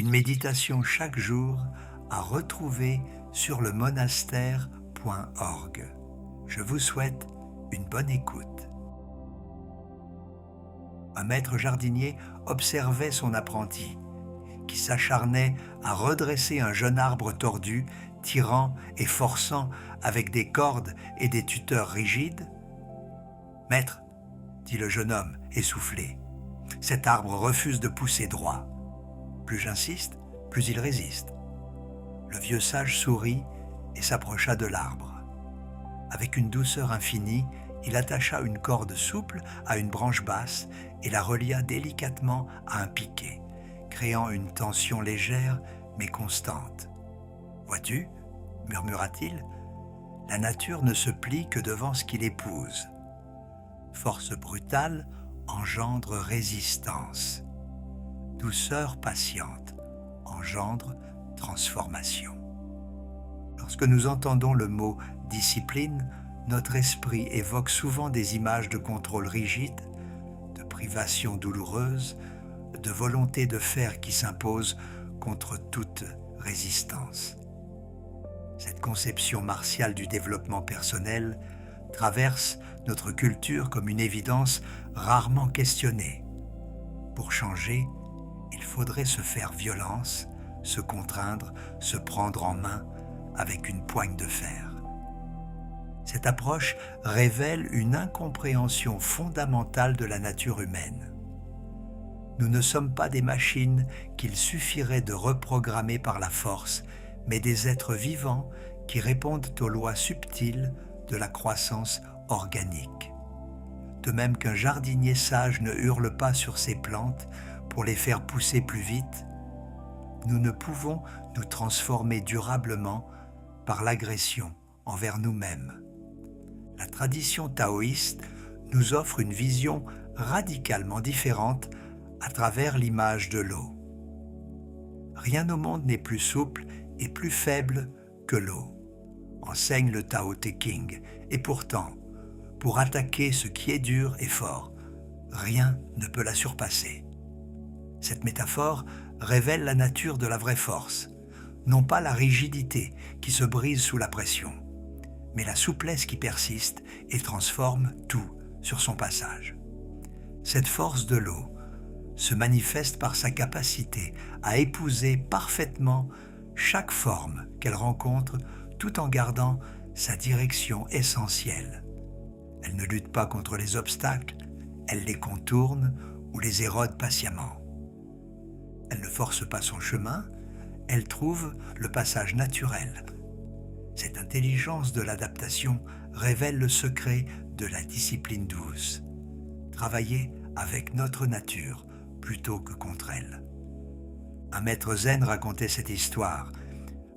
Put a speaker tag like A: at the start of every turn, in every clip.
A: Une méditation chaque jour à retrouver sur le monastère.org. Je vous souhaite une bonne écoute. Un maître jardinier observait son apprenti, qui s'acharnait à redresser un jeune arbre tordu, tirant et forçant avec des cordes et des tuteurs rigides. « Maître, dit le jeune homme, essoufflé, cet arbre refuse de pousser droit. Plus j'insiste, plus il résiste. » Le vieux sage sourit et s'approcha de l'arbre. Avec une douceur infinie, il attacha une corde souple à une branche basse et la relia délicatement à un piquet, créant une tension légère mais constante. « Vois-tu, murmura-t-il, la nature ne se plie que devant ce qu'il épouse. Force brutale engendre résistance. Douceur patiente engendre transformation. » Lorsque nous entendons le mot « discipline », notre esprit évoque souvent des images de contrôle rigide, de privation douloureuse, de volonté de faire qui s'impose contre toute résistance. Cette conception martiale du développement personnel traverse notre culture comme une évidence rarement questionnée. Pour changer, il faudrait se faire violence, se contraindre, se prendre en main avec une poigne de fer. Cette approche révèle une incompréhension fondamentale de la nature humaine. Nous ne sommes pas des machines qu'il suffirait de reprogrammer par la force, mais des êtres vivants qui répondent aux lois subtiles de la croissance organique. De même qu'un jardinier sage ne hurle pas sur ses plantes pour les faire pousser plus vite, nous ne pouvons nous transformer durablement par l'agression envers nous-mêmes. La tradition taoïste nous offre une vision radicalement différente à travers l'image de l'eau. Rien au monde n'est plus souple et plus faible que l'eau, enseigne le Tao Te Ching, et pourtant, pour attaquer ce qui est dur et fort, rien ne peut la surpasser. Cette métaphore révèle la nature de la vraie force, non pas la rigidité qui se brise sous la pression, mais la souplesse qui persiste et transforme tout sur son passage. Cette force de l'eau se manifeste par sa capacité à épouser parfaitement chaque forme qu'elle rencontre tout en gardant sa direction essentielle. Elle ne lutte pas contre les obstacles, elle les contourne ou les érode patiemment. Elle ne force pas son chemin, elle trouve le passage naturel. Cette intelligence de l'adaptation révèle le secret de la discipline douce. Travailler avec notre nature plutôt que contre elle. Un maître zen racontait cette histoire.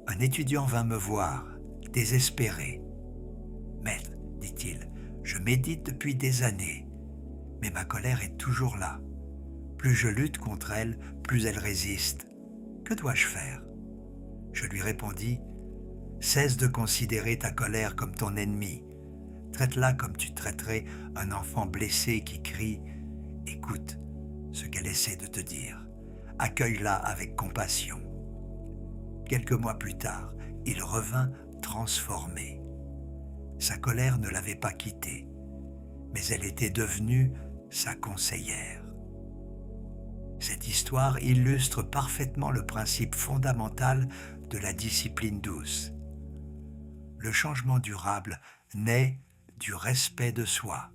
A: Un étudiant vint me voir, désespéré. « Maître, dit-il, je médite depuis des années, mais ma colère est toujours là. Plus je lutte contre elle, plus elle résiste. Que dois-je faire ?» Je lui répondis, « Cesse de considérer ta colère comme ton ennemi. Traite-la comme tu traiterais un enfant blessé qui crie. Écoute ce qu'elle essaie de te dire. Accueille-la avec compassion. » Quelques mois plus tard, il revint transformé. Sa colère ne l'avait pas quitté, mais elle était devenue sa conseillère. Cette histoire illustre parfaitement le principe fondamental de la discipline douce. Le changement durable naît du respect de soi,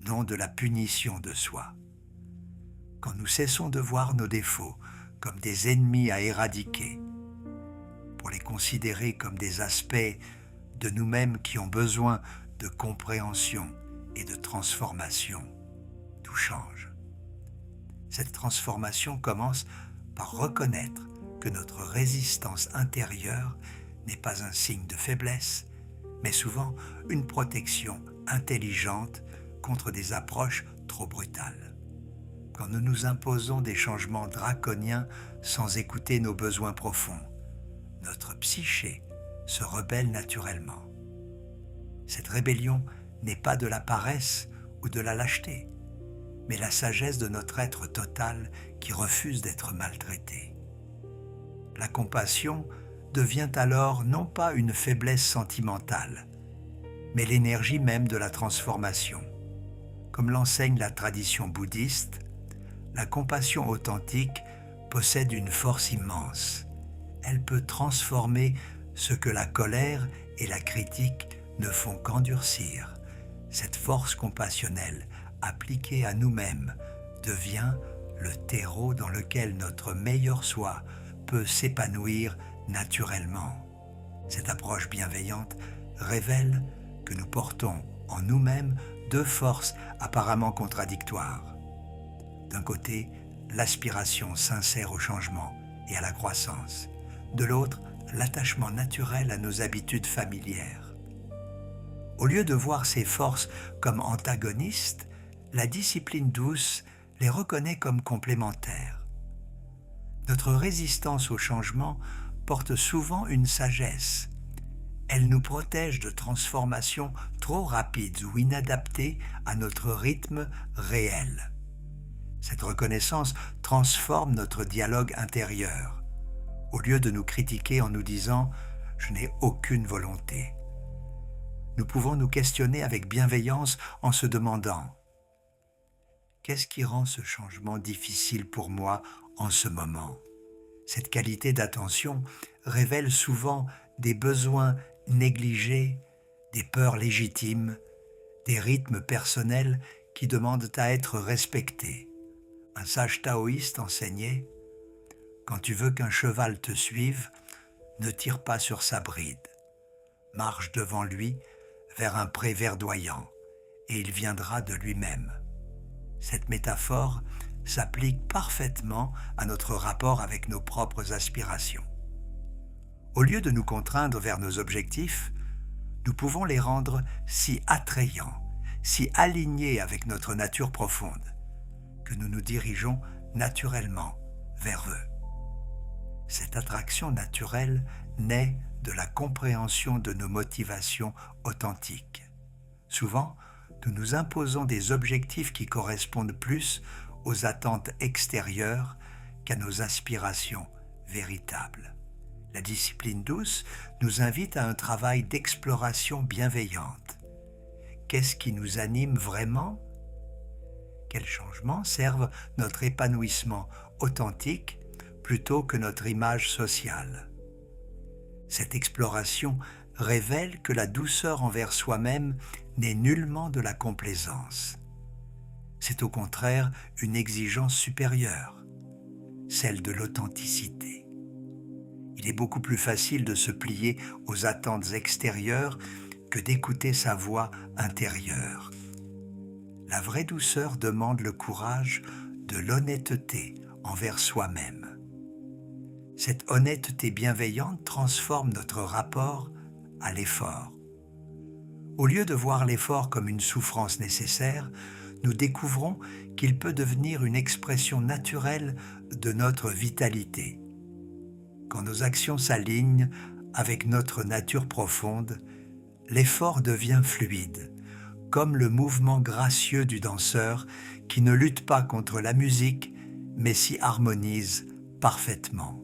A: non de la punition de soi. Quand nous cessons de voir nos défauts comme des ennemis à éradiquer, pour les considérer comme des aspects de nous-mêmes qui ont besoin de compréhension et de transformation, tout change. Cette transformation commence par reconnaître que notre résistance intérieure n'est pas un signe de faiblesse, mais souvent une protection intelligente contre des approches trop brutales. Quand nous nous imposons des changements draconiens sans écouter nos besoins profonds, notre psyché se rebelle naturellement. Cette rébellion n'est pas de la paresse ou de la lâcheté, mais la sagesse de notre être total qui refuse d'être maltraité. La compassion devient alors non pas une faiblesse sentimentale, mais l'énergie même de la transformation. Comme l'enseigne la tradition bouddhiste, la compassion authentique possède une force immense. Elle peut transformer ce que la colère et la critique ne font qu'endurcir. Cette force compassionnelle, appliquée à nous-mêmes, devient le terreau dans lequel notre meilleur soi peut s'épanouir naturellement. Cette approche bienveillante révèle que nous portons en nous-mêmes deux forces apparemment contradictoires. D'un côté, l'aspiration sincère au changement et à la croissance. De l'autre, l'attachement naturel à nos habitudes familières. Au lieu de voir ces forces comme antagonistes, la discipline douce les reconnaît comme complémentaires. Notre résistance au changement porte souvent une sagesse. Elle nous protège de transformations trop rapides ou inadaptées à notre rythme réel. Cette reconnaissance transforme notre dialogue intérieur. Au lieu de nous critiquer en nous disant « je n'ai aucune volonté », nous pouvons nous questionner avec bienveillance en se demandant « qu'est-ce qui rend ce changement difficile pour moi en ce moment ?» Cette qualité d'attention révèle souvent des besoins négligés, des peurs légitimes, des rythmes personnels qui demandent à être respectés. Un sage taoïste enseignait « Quand tu veux qu'un cheval te suive, ne tire pas sur sa bride. Marche devant lui vers un pré verdoyant, et il viendra de lui-même. » Cette métaphore s'applique parfaitement à notre rapport avec nos propres aspirations. Au lieu de nous contraindre vers nos objectifs, nous pouvons les rendre si attrayants, si alignés avec notre nature profonde, que nous nous dirigeons naturellement vers eux. Cette attraction naturelle naît de la compréhension de nos motivations authentiques. Souvent, nous nous imposons des objectifs qui correspondent plus aux attentes extérieures qu'à nos aspirations véritables. La discipline douce nous invite à un travail d'exploration bienveillante. Qu'est-ce qui nous anime vraiment ? Quels changements servent notre épanouissement authentique plutôt que notre image sociale ? Cette exploration révèle que la douceur envers soi-même n'est nullement de la complaisance. C'est au contraire une exigence supérieure, celle de l'authenticité. Il est beaucoup plus facile de se plier aux attentes extérieures que d'écouter sa voix intérieure. La vraie douceur demande le courage de l'honnêteté envers soi-même. Cette honnêteté bienveillante transforme notre rapport à l'effort. Au lieu de voir l'effort comme une souffrance nécessaire, nous découvrons qu'il peut devenir une expression naturelle de notre vitalité. Quand nos actions s'alignent avec notre nature profonde, l'effort devient fluide, comme le mouvement gracieux du danseur qui ne lutte pas contre la musique, mais s'y harmonise parfaitement.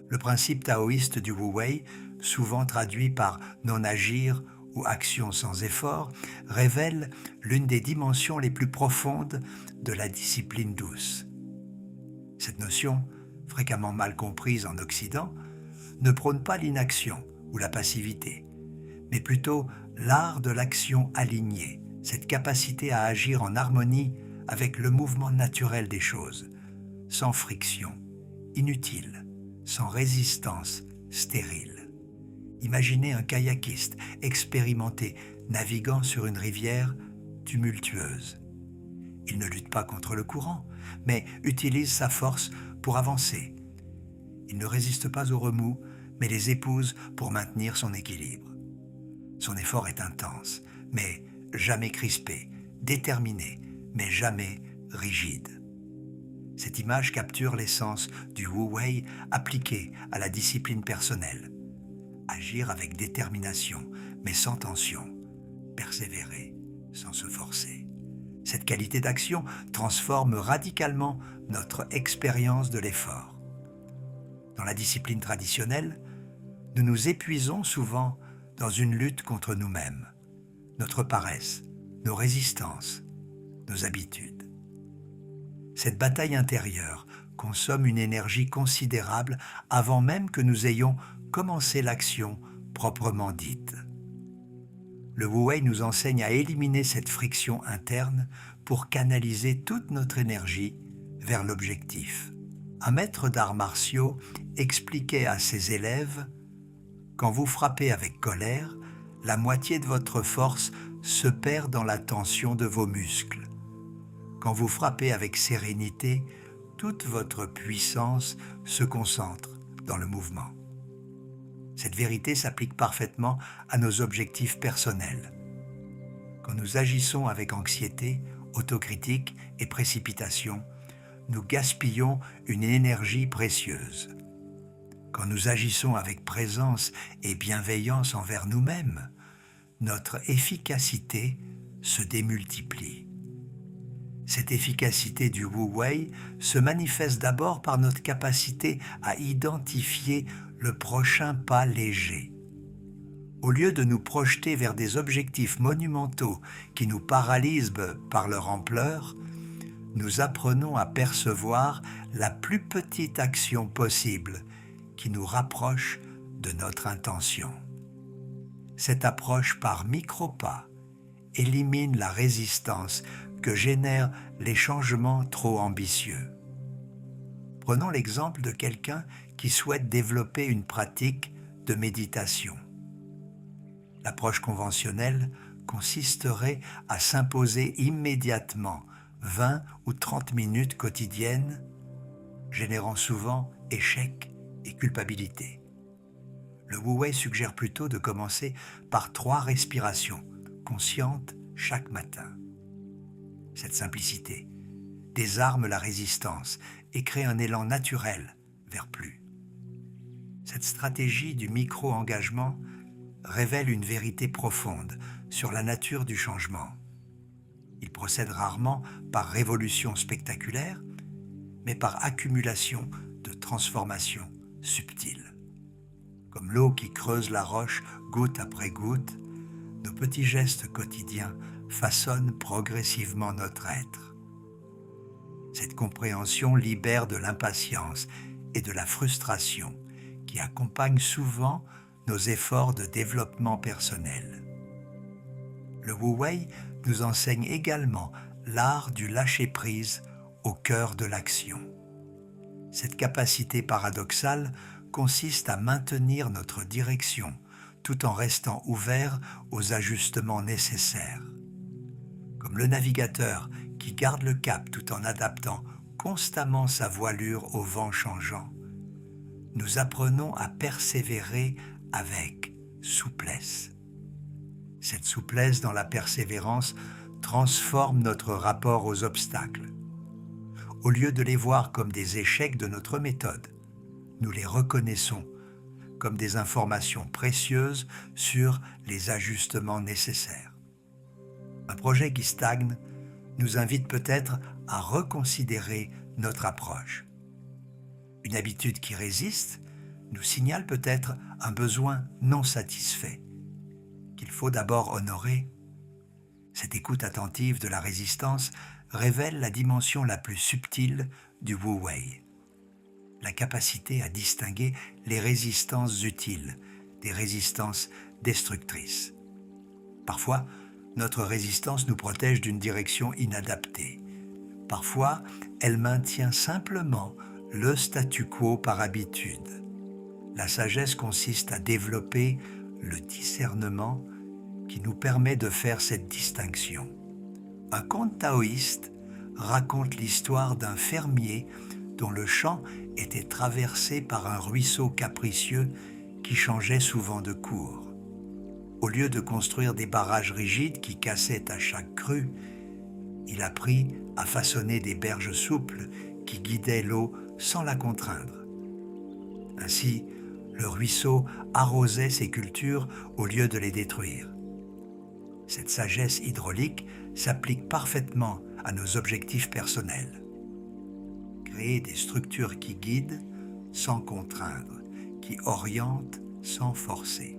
A: Le principe taoïste du Wu Wei, souvent traduit par non-agir ou action sans effort, révèle l'une des dimensions les plus profondes de la discipline douce. Cette notion, fréquemment mal comprise en Occident, ne prône pas l'inaction ou la passivité, mais plutôt l'art de l'action alignée, cette capacité à agir en harmonie avec le mouvement naturel des choses, sans friction, inutile, sans résistance stérile. Imaginez un kayakiste expérimenté naviguant sur une rivière tumultueuse. Il ne lutte pas contre le courant, mais utilise sa force pour avancer. Il ne résiste pas aux remous, mais les épouse pour maintenir son équilibre. Son effort est intense, mais jamais crispé, déterminé, mais jamais rigide. Cette image capture l'essence du Wu Wei appliqué à la discipline personnelle. Agir avec détermination, mais sans tension. Persévérer sans se forcer. Cette qualité d'action transforme radicalement notre expérience de l'effort. Dans la discipline traditionnelle, nous nous épuisons souvent dans une lutte contre nous-mêmes, notre paresse, nos résistances, nos habitudes. Cette bataille intérieure consomme une énergie considérable avant même que nous ayons commencé l'action proprement dite. Le Wu Wei nous enseigne à éliminer cette friction interne pour canaliser toute notre énergie vers l'objectif. Un maître d'arts martiaux expliquait à ses élèves: quand vous frappez avec colère, la moitié de votre force se perd dans la tension de vos muscles. Quand vous frappez avec sérénité, toute votre puissance se concentre dans le mouvement. Cette vérité s'applique parfaitement à nos objectifs personnels. Quand nous agissons avec anxiété, autocritique et précipitation, nous gaspillons une énergie précieuse. Quand nous agissons avec présence et bienveillance envers nous-mêmes, notre efficacité se démultiplie. Cette efficacité du Wu Wei se manifeste d'abord par notre capacité à identifier le prochain pas léger. Au lieu de nous projeter vers des objectifs monumentaux qui nous paralysent par leur ampleur, nous apprenons à percevoir la plus petite action possible qui nous rapproche de notre intention. Cette approche par micro-pas élimine la résistance que génèrent les changements trop ambitieux. Prenons l'exemple de quelqu'un qui souhaite développer une pratique de méditation. L'approche conventionnelle consisterait à s'imposer immédiatement 20 ou 30 minutes quotidiennes, générant souvent échec et culpabilité. Le Wu Wei suggère plutôt de commencer par 3 respirations conscientes chaque matin. Cette simplicité désarme la résistance et crée un élan naturel vers plus. Cette stratégie du micro-engagement révèle une vérité profonde sur la nature du changement. Il procède rarement par révolution spectaculaire, mais par accumulation de transformations subtiles. Comme l'eau qui creuse la roche goutte après goutte, nos petits gestes quotidiens façonnent progressivement notre être. Cette compréhension libère de l'impatience et de la frustration qui accompagnent souvent nos efforts de développement personnel. Le Wu Wei nous enseigne également l'art du lâcher-prise au cœur de l'action. Cette capacité paradoxale consiste à maintenir notre direction tout en restant ouvert aux ajustements nécessaires. Comme le navigateur qui garde le cap tout en adaptant constamment sa voilure au vent changeant, nous apprenons à persévérer avec souplesse. Cette souplesse dans la persévérance transforme notre rapport aux obstacles. Au lieu de les voir comme des échecs de notre méthode, nous les reconnaissons comme des informations précieuses sur les ajustements nécessaires. Un projet qui stagne nous invite peut-être à reconsidérer notre approche. Une habitude qui résiste nous signale peut-être un besoin non satisfait, qu'il faut d'abord honorer. Cette écoute attentive de la résistance révèle la dimension la plus subtile du Wu Wei, la capacité à distinguer les résistances utiles des résistances destructrices. Parfois, notre résistance nous protège d'une direction inadaptée. Parfois, elle maintient simplement le statu quo par habitude. La sagesse consiste à développer le discernement qui nous permet de faire cette distinction. Un conte taoïste raconte l'histoire d'un fermier dont le champ était traversé par un ruisseau capricieux qui changeait souvent de cours. Au lieu de construire des barrages rigides qui cassaient à chaque crue, il apprit à façonner des berges souples qui guidaient l'eau sans la contraindre. Ainsi, le ruisseau arrosait ses cultures au lieu de les détruire. Cette sagesse hydraulique s'applique parfaitement à nos objectifs personnels. Créer des structures qui guident sans contraindre, qui oriente sans forcer.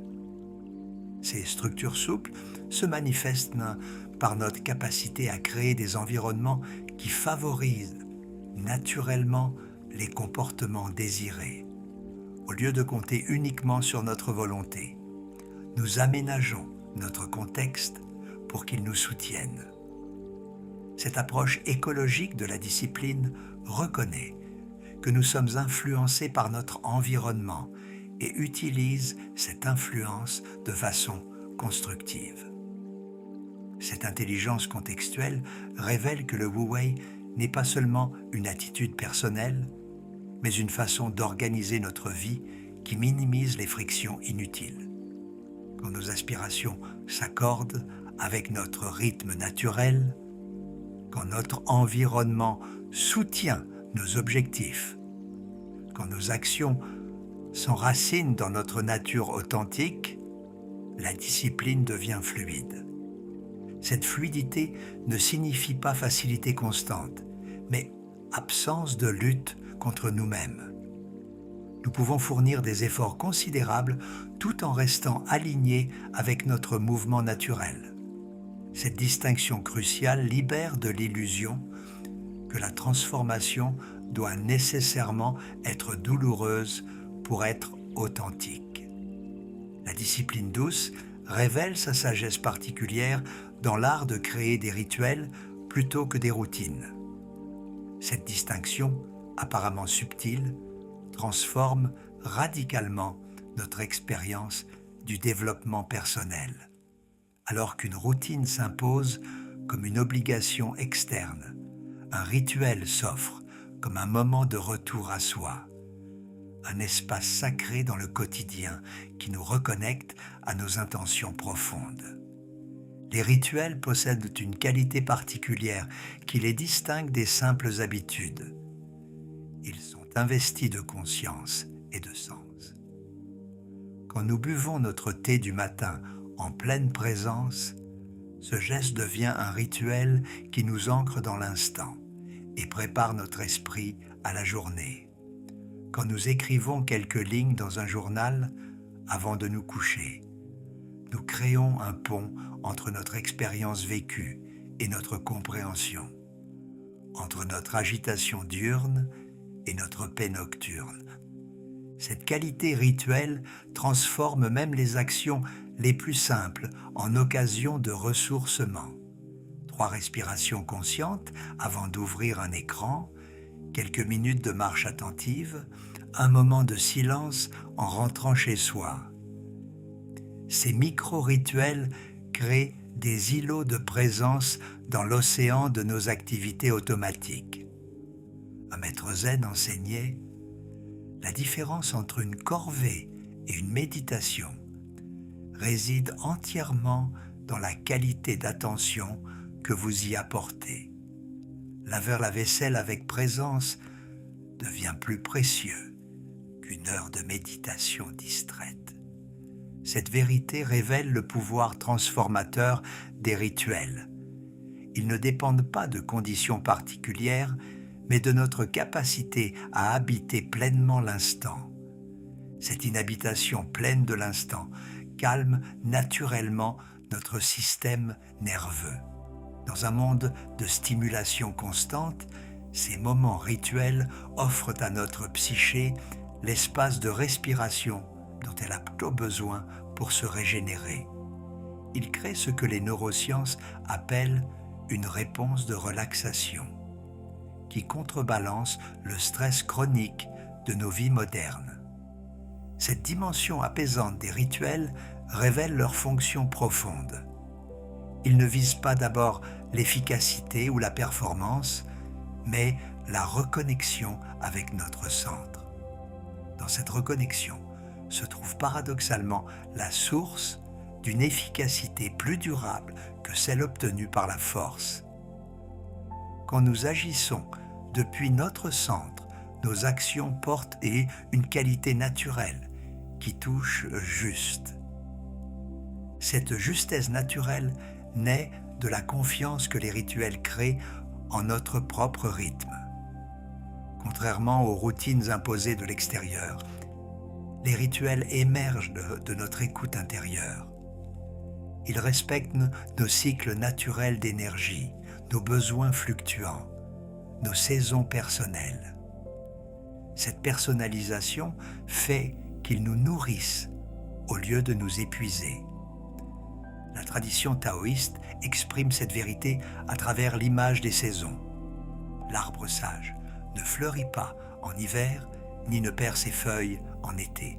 A: Ces structures souples se manifestent par notre capacité à créer des environnements qui favorisent naturellement les comportements désirés. Au lieu de compter uniquement sur notre volonté, nous aménageons notre contexte pour qu'il nous soutienne. Cette approche écologique de la discipline reconnaît que nous sommes influencés par notre environnement et utilise cette influence de façon constructive. Cette intelligence contextuelle révèle que le Wu-Wei n'est pas seulement une attitude personnelle, mais une façon d'organiser notre vie qui minimise les frictions inutiles. Quand nos aspirations s'accordent avec notre rythme naturel, quand notre environnement soutient nos objectifs, quand nos actions s'enracinent dans notre nature authentique, la discipline devient fluide. Cette fluidité ne signifie pas facilité constante, mais absence de lutte contre nous-mêmes. Nous pouvons fournir des efforts considérables tout en restant alignés avec notre mouvement naturel. Cette distinction cruciale libère de l'illusion que la transformation doit nécessairement être douloureuse pour être authentique. La discipline douce révèle sa sagesse particulière dans l'art de créer des rituels plutôt que des routines. Cette distinction, apparemment subtile, transforme radicalement notre expérience du développement personnel, alors qu'une routine s'impose comme une obligation externe. Un rituel s'offre comme un moment de retour à soi, un espace sacré dans le quotidien qui nous reconnecte à nos intentions profondes. Les rituels possèdent une qualité particulière qui les distingue des simples habitudes. Ils sont investis de conscience et de sens. Quand nous buvons notre thé du matin en pleine présence, ce geste devient un rituel qui nous ancre dans l'instant et prépare notre esprit à la journée. Quand nous écrivons quelques lignes dans un journal avant de nous coucher, nous créons un pont entre notre expérience vécue et notre compréhension, entre notre agitation diurne et notre paix nocturne. Cette qualité rituelle transforme même les actions les plus simples en occasion de ressourcement. 3 respirations conscientes avant d'ouvrir un écran, quelques minutes de marche attentive, un moment de silence en rentrant chez soi. Ces micro-rituels créent des îlots de présence dans l'océan de nos activités automatiques. Un maître zen enseignait: la différence entre une corvée et une méditation réside entièrement dans la qualité d'attention que vous y apportez. Laver la vaisselle avec présence devient plus précieux qu'une heure de méditation distraite. Cette vérité révèle le pouvoir transformateur des rituels. Ils ne dépendent pas de conditions particulières, mais de notre capacité à habiter pleinement l'instant. Cette inhabitation pleine de l'instant calme naturellement notre système nerveux. Dans un monde de stimulation constante, ces moments rituels offrent à notre psyché l'espace de respiration dont elle a tant besoin pour se régénérer. Ils créent ce que les neurosciences appellent une réponse de relaxation, qui contrebalance le stress chronique de nos vies modernes. Cette dimension apaisante des rituels révèle leur fonction profonde. Ils ne visent pas d'abord l'efficacité ou la performance, mais la reconnexion avec notre centre. Dans cette reconnexion se trouve paradoxalement la source d'une efficacité plus durable que celle obtenue par la force. Quand nous agissons depuis notre centre, nos actions portent une qualité naturelle qui touche juste. Cette justesse naturelle naît de la confiance que les rituels créent en notre propre rythme. Contrairement aux routines imposées de l'extérieur, les rituels émergent de notre écoute intérieure. Ils respectent nos cycles naturels d'énergie, nos besoins fluctuants, nos saisons personnelles. Cette personnalisation fait qu'ils nous nourrissent au lieu de nous épuiser. La tradition taoïste exprime cette vérité à travers l'image des saisons. L'arbre sage ne fleurit pas en hiver ni ne perd ses feuilles en été.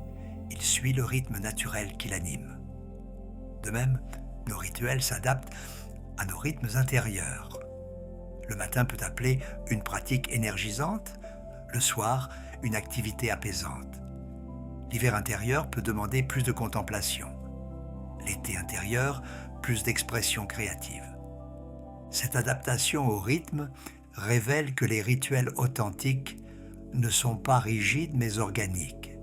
A: Il suit le rythme naturel qui l'anime. De même, nos rituels s'adaptent à nos rythmes intérieurs. Le matin peut appeler une pratique énergisante, le soir, une activité apaisante. L'hiver intérieur peut demander plus de contemplation. L'été intérieur, plus d'expression créative. Cette adaptation au rythme révèle que les rituels authentiques ne sont pas rigides mais organiques.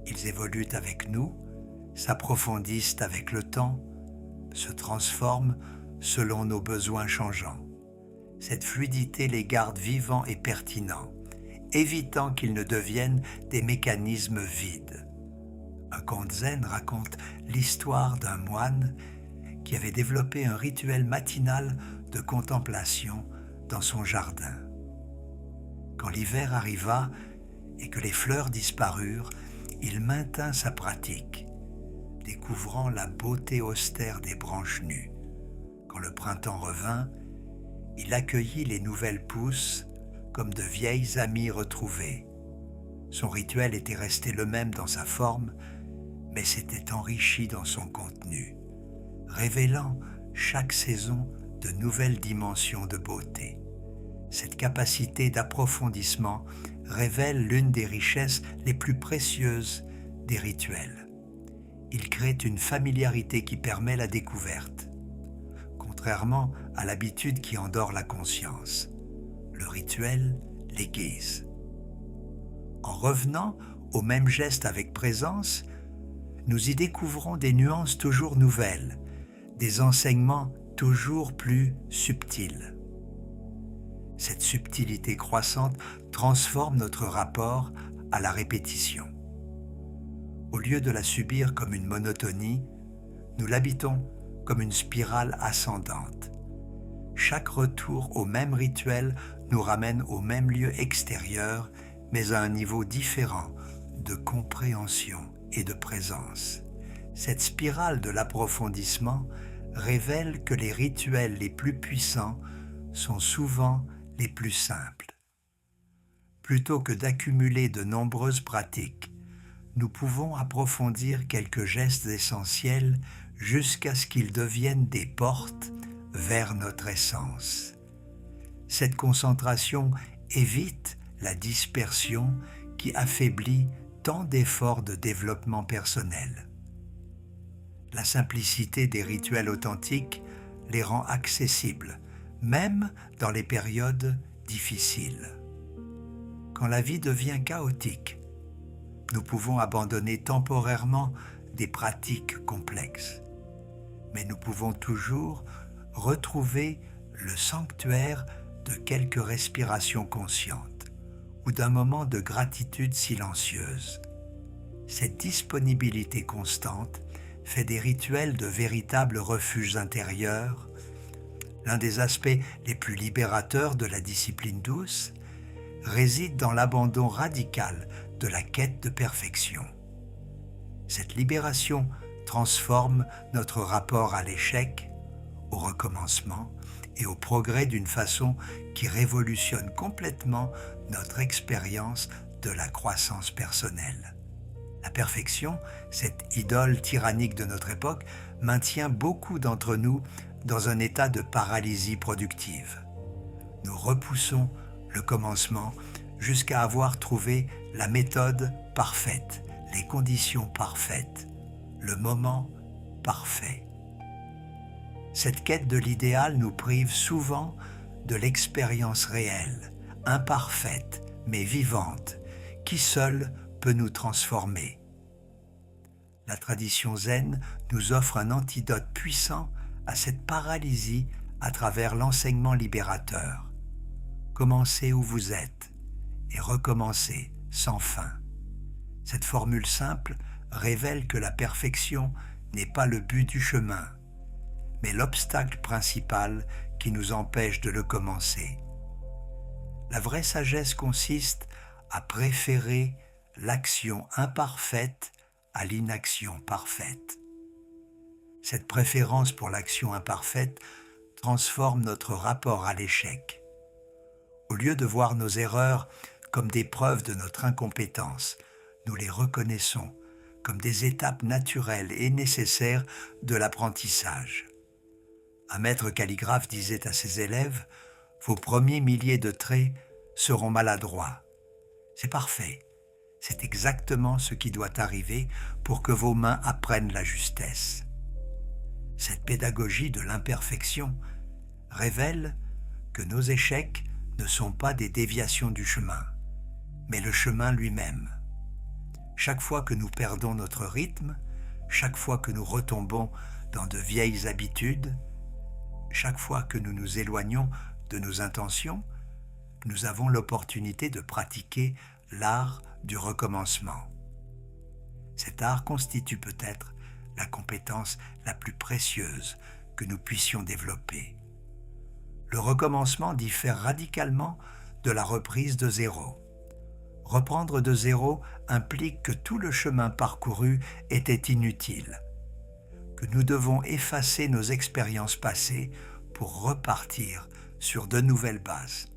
A: Ils évoluent avec nous, s'approfondissent avec le temps, se transforment selon nos besoins changeants. Cette fluidité les garde vivants et pertinents, évitant qu'ils ne deviennent des mécanismes vides. Un conte zen raconte l'histoire d'un moine qui avait développé un rituel matinal de contemplation dans son jardin. Quand l'hiver arriva et que les fleurs disparurent, il maintint sa pratique, découvrant la beauté austère des branches nues. Quand le printemps revint, il accueillit les nouvelles pousses comme de vieilles amies retrouvées. Son rituel était resté le même dans sa forme, mais s'était enrichi dans son contenu, révélant chaque saison de nouvelles dimensions de beauté. Cette capacité d'approfondissement révèle l'une des richesses les plus précieuses des rituels. Il crée une familiarité qui permet la découverte. Contrairement à l'habitude qui endort la conscience, le rituel l'aiguise. En revenant au même geste avec présence, nous y découvrons des nuances toujours nouvelles, des enseignements toujours plus subtils. Cette subtilité croissante transforme notre rapport à la répétition. Au lieu de la subir comme une monotonie, nous l'habitons comme une spirale ascendante. Chaque retour au même rituel nous ramène au même lieu extérieur, mais à un niveau différent de compréhension et de présence. Cette spirale de l'approfondissement révèle que les rituels les plus puissants sont souvent les plus simples. Plutôt que d'accumuler de nombreuses pratiques, nous pouvons approfondir quelques gestes essentiels jusqu'à ce qu'ils deviennent des portes vers notre essence. Cette concentration évite la dispersion qui affaiblit tant d'efforts de développement personnel. La simplicité des rituels authentiques les rend accessibles, même dans les périodes difficiles. Quand la vie devient chaotique, nous pouvons abandonner temporairement des pratiques complexes, mais nous pouvons toujours retrouver le sanctuaire de quelques respirations conscientes ou d'un moment de gratitude silencieuse. Cette disponibilité constante fait des rituels de véritables refuges intérieurs. L'un des aspects les plus libérateurs de la discipline douce réside dans l'abandon radical de la quête de perfection. Cette libération transforme notre rapport à l'échec, au recommencement et au progrès d'une façon qui révolutionne complètement notre expérience de la croissance personnelle. La perfection, cette idole tyrannique de notre époque, maintient beaucoup d'entre nous dans un état de paralysie productive. Nous repoussons le commencement jusqu'à avoir trouvé la méthode parfaite, les conditions parfaites, le moment parfait. Cette quête de l'idéal nous prive souvent de l'expérience réelle, imparfaite mais vivante, qui seule peut nous transformer. La tradition zen nous offre un antidote puissant à cette paralysie à travers l'enseignement libérateur. Commencez où vous êtes et recommencer sans fin. Cette formule simple révèle que la perfection n'est pas le but du chemin, mais l'obstacle principal qui nous empêche de le commencer. La vraie sagesse consiste à préférer l'action imparfaite à l'inaction parfaite. Cette préférence pour l'action imparfaite transforme notre rapport à l'échec. Au lieu de voir nos erreurs comme des preuves de notre incompétence, nous les reconnaissons comme des étapes naturelles et nécessaires de l'apprentissage. Un maître calligraphe disait à ses élèves : « Vos premiers milliers de traits seront maladroits. C'est parfait. C'est exactement ce qui doit arriver pour que vos mains apprennent la justesse. » Cette pédagogie de l'imperfection révèle que nos échecs ne sont pas des déviations du chemin, mais le chemin lui-même. Chaque fois que nous perdons notre rythme, chaque fois que nous retombons dans de vieilles habitudes, chaque fois que nous nous éloignons de nos intentions, nous avons l'opportunité de pratiquer l'art du recommencement. Cet art constitue peut-être la compétence la plus précieuse que nous puissions développer. Le recommencement diffère radicalement de la reprise de zéro. Reprendre de zéro implique que tout le chemin parcouru était inutile, que nous devons effacer nos expériences passées pour repartir sur de nouvelles bases.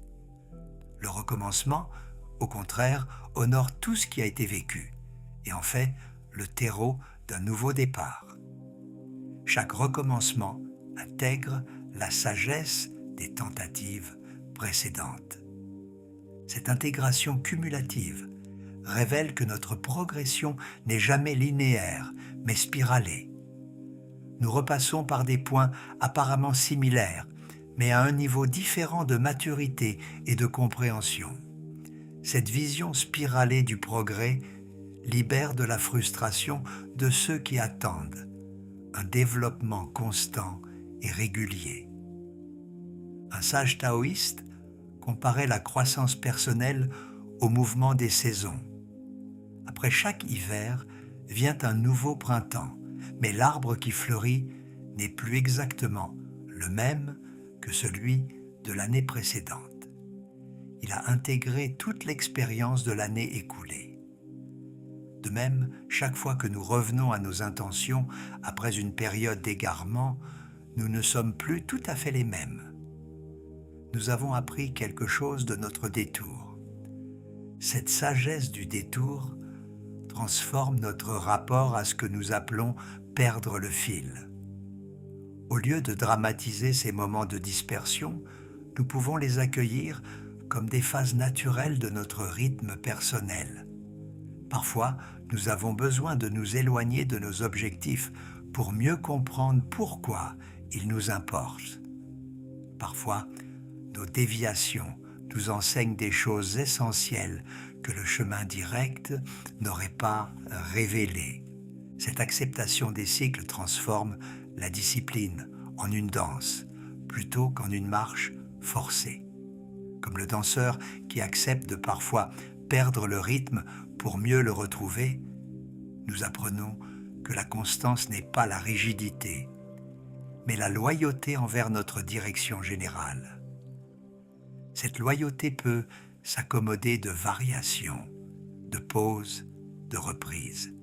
A: Le recommencement, au contraire, honore tout ce qui a été vécu et en fait le terreau d'un nouveau départ. Chaque recommencement intègre la sagesse des tentatives précédentes. Cette intégration cumulative révèle que notre progression n'est jamais linéaire, mais spiralée. Nous repassons par des points apparemment similaires, mais à un niveau différent de maturité et de compréhension. Cette vision spiralée du progrès libère de la frustration de ceux qui attendent un développement constant et régulier. Un sage taoïste comparait la croissance personnelle au mouvement des saisons. Après chaque hiver vient un nouveau printemps, mais l'arbre qui fleurit n'est plus exactement le même que celui de l'année précédente. Il a intégré toute l'expérience de l'année écoulée. De même, chaque fois que nous revenons à nos intentions après une période d'égarement, nous ne sommes plus tout à fait les mêmes. Nous avons appris quelque chose de notre détour. Cette sagesse du détour transforme notre rapport à ce que nous appelons perdre le fil. Au lieu de dramatiser ces moments de dispersion, nous pouvons les accueillir comme des phases naturelles de notre rythme personnel. Parfois, nous avons besoin de nous éloigner de nos objectifs pour mieux comprendre pourquoi ils nous importent. Parfois, nos déviations nous enseignent des choses essentielles que le chemin direct n'aurait pas révélées. Cette acceptation des cycles transforme la discipline en une danse plutôt qu'en une marche forcée. Comme le danseur qui accepte de parfois perdre le rythme pour mieux le retrouver, nous apprenons que la constance n'est pas la rigidité, mais la loyauté envers notre direction générale. Cette loyauté peut s'accommoder de variations, de pauses, de reprises.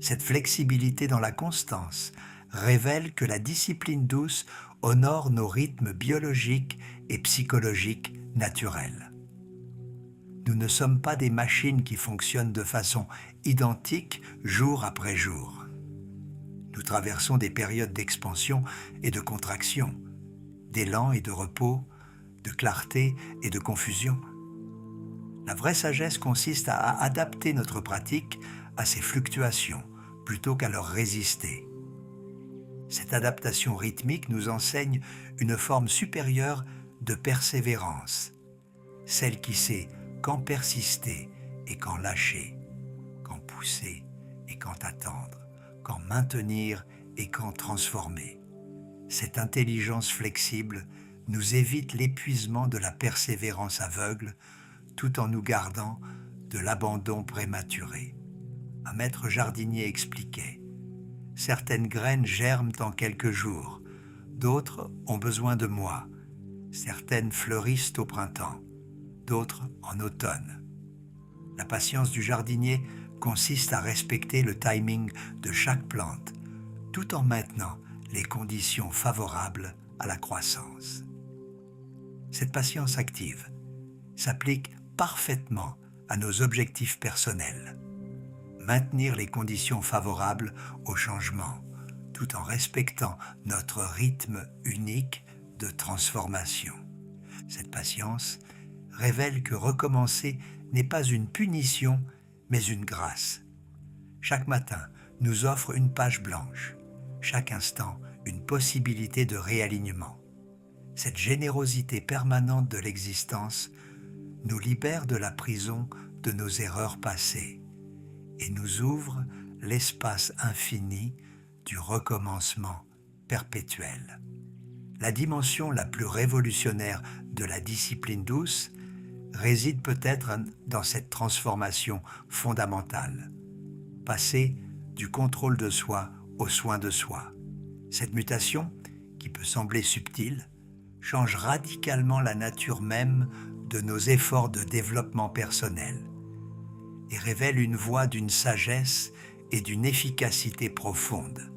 A: Cette flexibilité dans la constance révèle que la discipline douce honore nos rythmes biologiques et psychologiques naturels. Nous ne sommes pas des machines qui fonctionnent de façon identique jour après jour. Nous traversons des périodes d'expansion et de contraction, d'élan et de repos, de clarté et de confusion. La vraie sagesse consiste à adapter notre pratique à ces fluctuations plutôt qu'à leur résister. Cette adaptation rythmique nous enseigne une forme supérieure de persévérance, celle qui sait quand persister et quand lâcher, quand pousser et quand attendre, quand maintenir et quand transformer. Cette intelligence flexible nous évite l'épuisement de la persévérance aveugle, tout en nous gardant de l'abandon prématuré. Un maître jardinier expliquait: certaines graines germent en quelques jours, d'autres ont besoin de mois, certaines fleurissent au printemps, d'autres en automne. La patience du jardinier consiste à respecter le timing de chaque plante, tout en maintenant les conditions favorables à la croissance. Cette patience active s'applique parfaitement à nos objectifs personnels. Maintenir les conditions favorables au changement, tout en respectant notre rythme unique de transformation. Cette patience révèle que recommencer n'est pas une punition, mais une grâce. Chaque matin nous offre une page blanche, chaque instant une possibilité de réalignement. Cette générosité permanente de l'existence nous libère de la prison de nos erreurs passées et nous ouvre l'espace infini du recommencement perpétuel. La dimension la plus révolutionnaire de la discipline douce réside peut-être dans cette transformation fondamentale, passer du contrôle de soi au soin de soi. Cette mutation, qui peut sembler subtile, change radicalement la nature même de nos efforts de développement personnel et révèle une voie d'une sagesse et d'une efficacité profonde.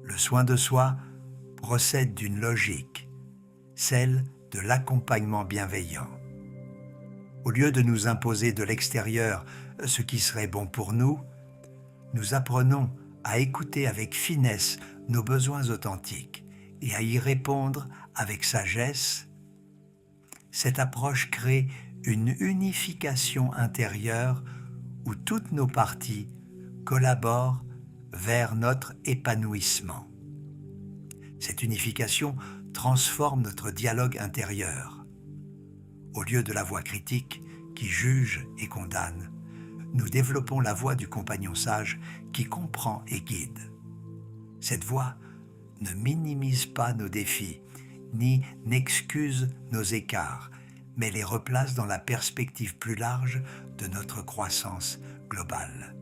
A: Le soin de soi procède d'une logique, celle de l'accompagnement bienveillant. Au lieu de nous imposer de l'extérieur ce qui serait bon pour nous, nous apprenons à écouter avec finesse nos besoins authentiques et à y répondre avec sagesse. Cette approche crée une unification intérieure où toutes nos parties collaborent vers notre épanouissement. Cette unification transforme notre dialogue intérieur. Au lieu de la voix critique qui juge et condamne, nous développons la voix du compagnon sage qui comprend et guide. Cette voix ne minimise pas nos défis, ni n'excuse nos écarts, mais les replace dans la perspective plus large de notre croissance globale.